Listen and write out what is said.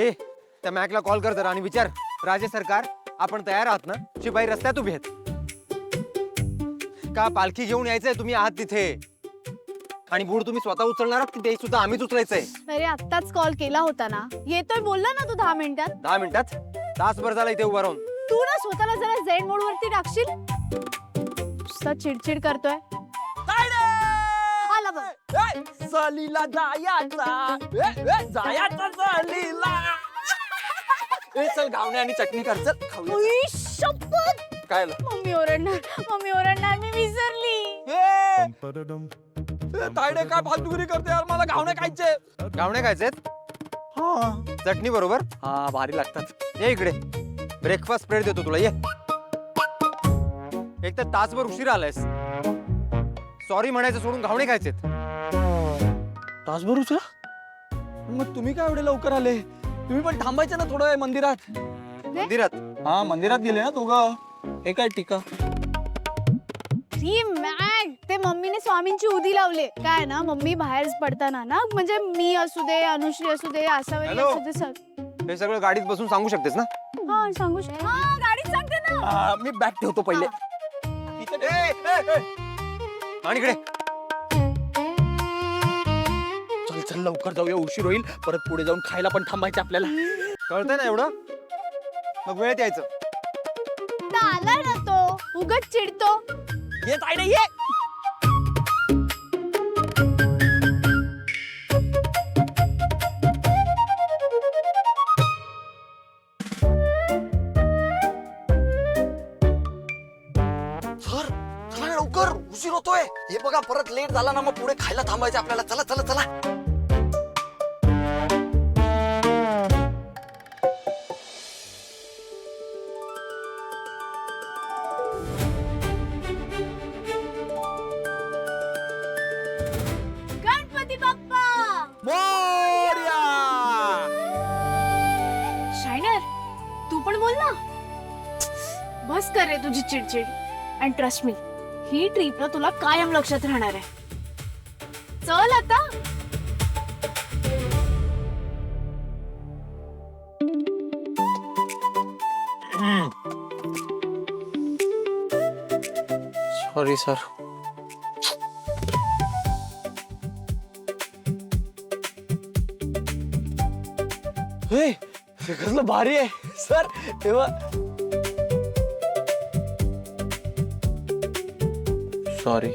हे त्या मॅकला कॉल कर जरा आणि विचार, राजे सरकार आपण तयार आहात ना? शिपाई रस्त्यात उभे आहेत का? पालखी घेऊन यायचंय, तुम्ही आहात तिथे आणि बूड तुम्ही स्वतः उचलणार आहात की ते सुद्धा आम्हीच उचलायचंय? अरे आत्ताच कॉल केला होता ना, येतोय बोलला ना तू 10 मिनिटात. 10 मिनिटात? तासभर झाला इथे उभा राहून. तू ना स्वतःला जरा झेड मोड वरती टाकशील. नुसता चिडचिड करतोय. आला बघ. सहलीला जायचा जायचा सहलीला. चल घावणे आणि चटणी कर, चल खाऊया. उई, शपथ. काय मम्मी ओरडणार मी विसरली. तायडे काय फालतुगिरी करते यार, मला घावणे खायचे. गावणे खायचेत? हा चटणी बरोबर? हा भारी लागतात. ये इकडे, ब्रेकफास्ट स्प्रेड देतो तुला, ये. एक तर तासभर उशीर आलायस. सॉरी म्हणायचं सोडून घावणे खायचेत. तासभर उशिरा? मग तुम्ही काय एवढे लवकर आले? तुम्ही पण थांबायचे ना थोडं वेळ मंदिरात. मंदिरात? हा मंदिरात गेले ना दोघं. हे काय टीका? ही मॅग, ते मम्मीने स्वामींची उदी लावले. काय ना मम्मी बाहेर पडताना ना, म्हणजे मी असू दे, अनुश्री असू दे, आसावरी हॅलो? असू दे, सर. हे सगळं गाडीत बसून सांगू शकतेस ना? हा सांगू शकते. हा गाडीत सांगते ना. मी बॅग ठेवतो पहिले. आणि इकडे चल चल लवकर जाऊया, उशीर होईल. परत पुढे जाऊन खायला पण थांबायचं आपल्याला. कळतंय ना एवढं? मग वेळेत यायचं. आला ना तो, उगाच चिडतो. ये तायडे ये. सर चला लवकर, उशीर होतोय. हे बघा परत लेट झाला ना मग पुढे खायला थांबायचं आपल्याला. चला चला चला. गणपती बाप्पा. मोरया. शायनर, तू पण बोल ना. बस कर रे तुझी चिडचिड. And trust me, he trip ना तुला कायम लक्षात राहणार आहे. चल आता. Sorry sir. हे कसलं भारी आहे सर. तेव्हा सॉरी.